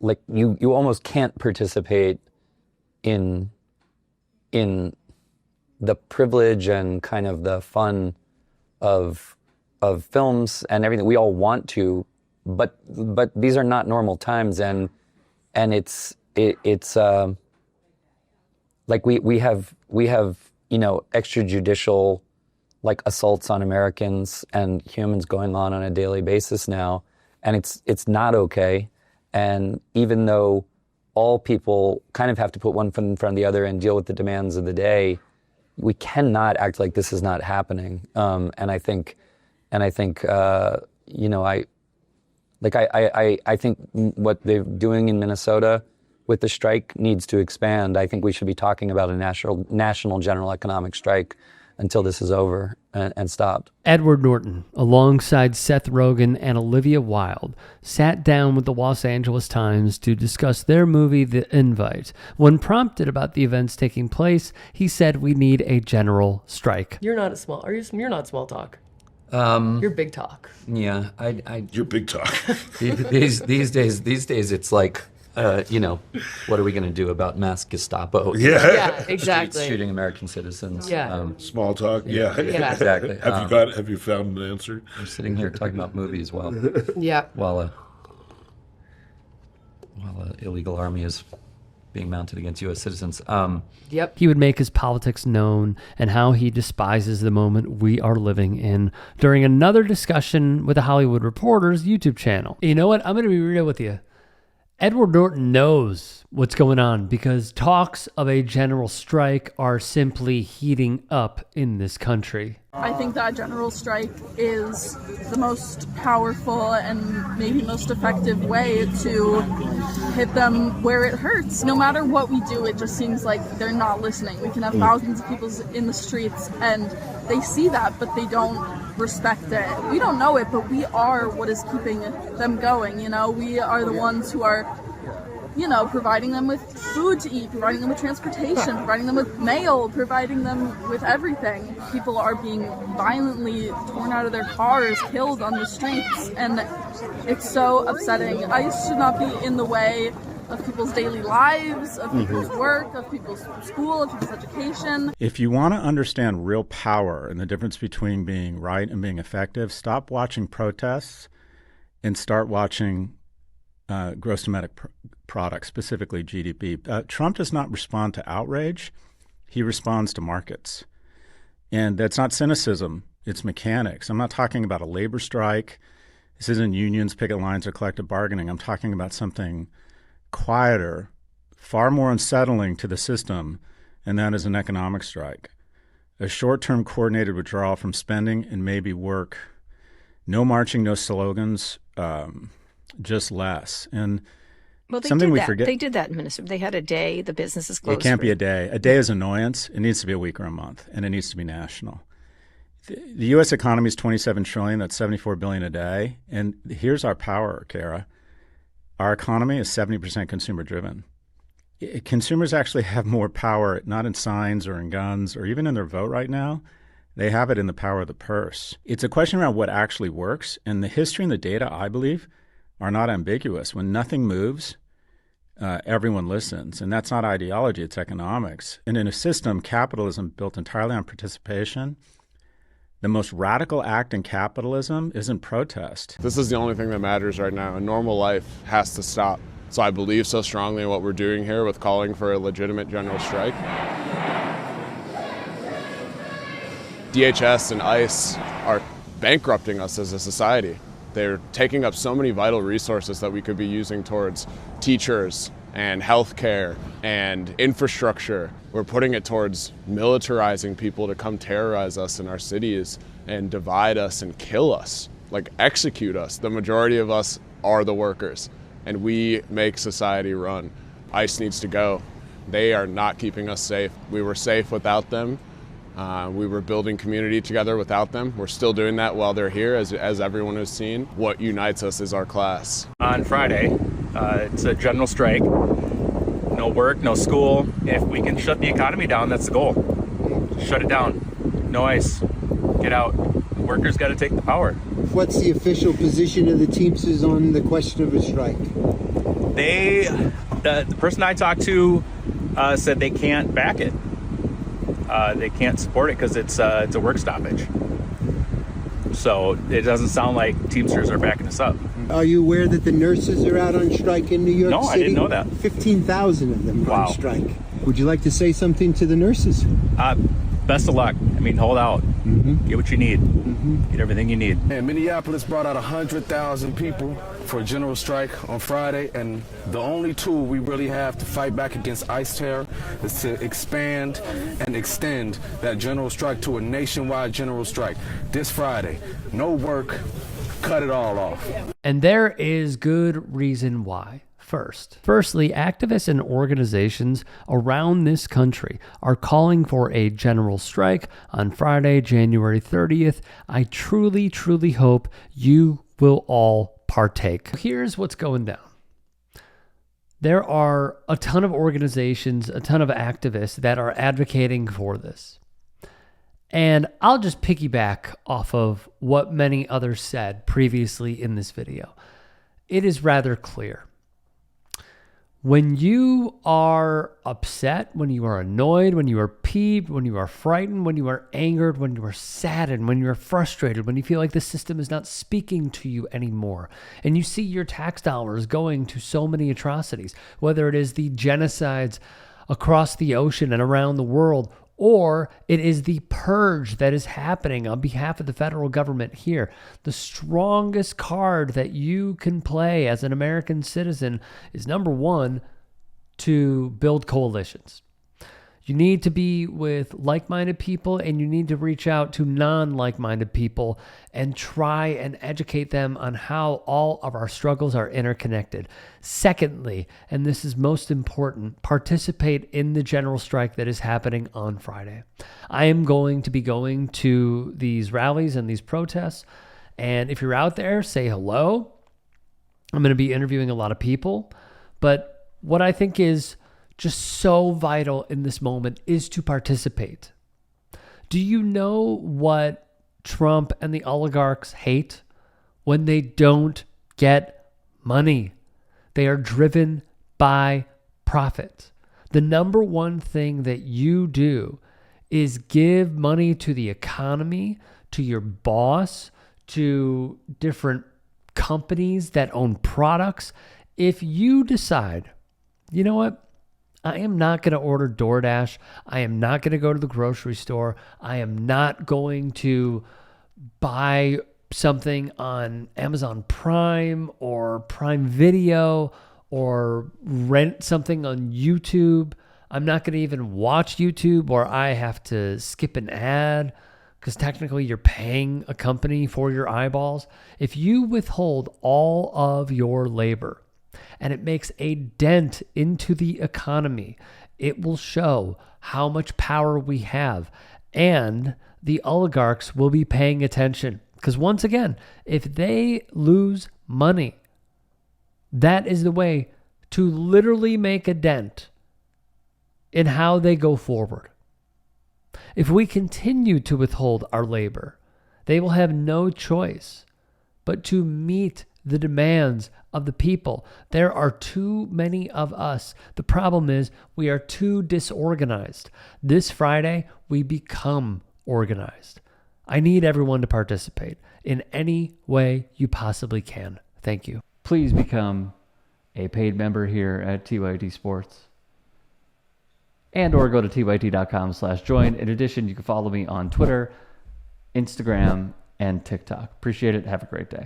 like you almost can't participate in the privilege and kind of the fun of films and everything. We all want to, but these are not normal times, and it's like we have extrajudicial like assaults on Americans and humans going on a daily basis now, and it's not okay. And even though all people kind of have to put one foot in front of the other and deal with the demands of the day, we cannot act like this is not happening. And I think I think what they're doing in Minnesota with the strike needs to expand. I think we should be talking about a national general economic strike until this is over and stopped. Edward Norton, alongside Seth Rogen and Olivia Wilde, sat down with the Los Angeles Times to discuss their movie, The Invite. When prompted about the events taking place, he said we need a general strike. You're not small talk. You're big talk. Yeah, You're big talk. these days it's like, what are we going to do about mass Gestapo? Yeah, exactly. Shooting American citizens. Yeah. Small talk. Yeah. Exactly. Have you found an answer? We're sitting here talking about movies while an illegal army is being mounted against U.S. citizens. He would make his politics known and how he despises the moment we are living in during another discussion with the Hollywood Reporter's YouTube channel. You know what? I'm going to be real with you. Edward Norton knows what's going on because talks of a general strike are simply heating up in this country. I think that general strike is the most powerful and maybe most effective way to hit them where it hurts. No matter what we do, it just seems like they're not listening. We can have thousands of people in the streets and they see that, but they don't respect it. We don't know it, but we are what is keeping them going. We are the ones who are providing them with food to eat, providing them with transportation, providing them with mail, providing them with everything. People are being violently torn out of their cars, killed on the streets, and it's so upsetting. ICE should not be in the way of people's daily lives, of people's work, of people's school, of people's education. If you want to understand real power and the difference between being right and being effective, stop watching protests and start watching gross domestic product, specifically GDP. Trump does not respond to outrage. He responds to markets. And that's not cynicism. It's mechanics. I'm not talking about a labor strike. This isn't unions, picket lines, or collective bargaining. I'm talking about something quieter, far more unsettling to the system, and that is an economic strike. A short-term coordinated withdrawal from spending and maybe work. No marching, no slogans, just less. And something we forget. They did that in Minnesota. They had a day, the businesses closed. It can't be a day. A day is annoyance. It needs to be a week or a month, and it needs to be national. The U.S. economy is $27 trillion. That's $74 billion a day. And here's our power, Kara. Our economy is 70% consumer-driven. Consumers actually have more power, not in signs or in guns or even in their vote right now. They have it in the power of the purse. It's a question around what actually works, and the history and the data, I believe, are not ambiguous. When nothing moves, everyone listens, and that's not ideology, it's economics. And in a system, capitalism built entirely on participation, the most radical act in capitalism isn't protest. This is the only thing that matters right now, and normal life has to stop. So I believe so strongly in what we're doing here with calling for a legitimate general strike. DHS and ICE are bankrupting us as a society. They're taking up so many vital resources that we could be using towards teachers and healthcare and infrastructure. We're putting it towards militarizing people to come terrorize us in our cities and divide us and kill us, like execute us. The majority of us are the workers, and we make society run. ICE needs to go. They are not keeping us safe. We were safe without them. We were building community together without them. We're still doing that while they're here, as everyone has seen. What unites us is our class. On Friday, it's a general strike. No work, no school. If we can shut the economy down, that's the goal. Shut it down. No ICE. Get out. Workers got to take the power. What's the official position of the Teamsters on the question of a strike? The person I talked to said they can't back it. They can't support it because it's a work stoppage. So it doesn't sound like Teamsters are backing us up. Are you aware that the nurses are out on strike in New York City? No, I didn't know that. 15,000 of them are Wow. on strike. Would you like to say something to the nurses? Best of luck. I mean, hold out. Get what you need. Get everything you need. And Minneapolis brought out 100,000 people for a general strike on Friday, and the only tool we really have to fight back against ICE terror is to expand and extend that general strike to a nationwide general strike. This Friday, no work, cut it all off. And there is good reason why. Firstly, activists and organizations around this country are calling for a general strike on Friday, January 30th. I truly, truly hope you will all partake. Here's what's going down. There are a ton of organizations, a ton of activists that are advocating for this. And I'll just piggyback off of what many others said previously in this video. It is rather clear. When you are upset, when you are annoyed, when you are peeved, when you are frightened, when you are angered, when you are saddened, when you are frustrated, when you feel like the system is not speaking to you anymore, and you see your tax dollars going to so many atrocities, whether it is the genocides across the ocean and around the world, or it is the purge that is happening on behalf of the federal government here. The strongest card that you can play as an American citizen is, number one, to build coalitions. You need to be with like-minded people, and you need to reach out to non-like-minded people and try and educate them on how all of our struggles are interconnected. Secondly, and this is most important, participate in the general strike that is happening on Friday. I am going to be going to these rallies and these protests, and if you're out there, say hello. I'm going to be interviewing a lot of people, but what I think is just so vital in this moment is to participate. Do you know what Trump and the oligarchs hate? When they don't get money. They are driven by profit. The number one thing that you do is give money to the economy, to your boss, to different companies that own products. If you decide, you know what? I am not going to order DoorDash. I am not going to go to the grocery store. I am not going to buy something on Amazon Prime or Prime Video or rent something on YouTube. I'm not going to even watch YouTube, or I have to skip an ad because technically you're paying a company for your eyeballs. If you withhold all of your labor, and it makes a dent into the economy, it will show how much power we have. And the oligarchs will be paying attention. Because once again, if they lose money, that is the way to literally make a dent in how they go forward. If we continue to withhold our labor, they will have no choice but to meet the demands of the people. There are too many of us. The problem is we are too disorganized. This Friday, we become organized. I need everyone to participate in any way you possibly can. Thank you. Please become a paid member here at TYT Sports, and or go to tyt.com/join. In addition, you can follow me on Twitter, Instagram, and TikTok. Appreciate it. Have a great day.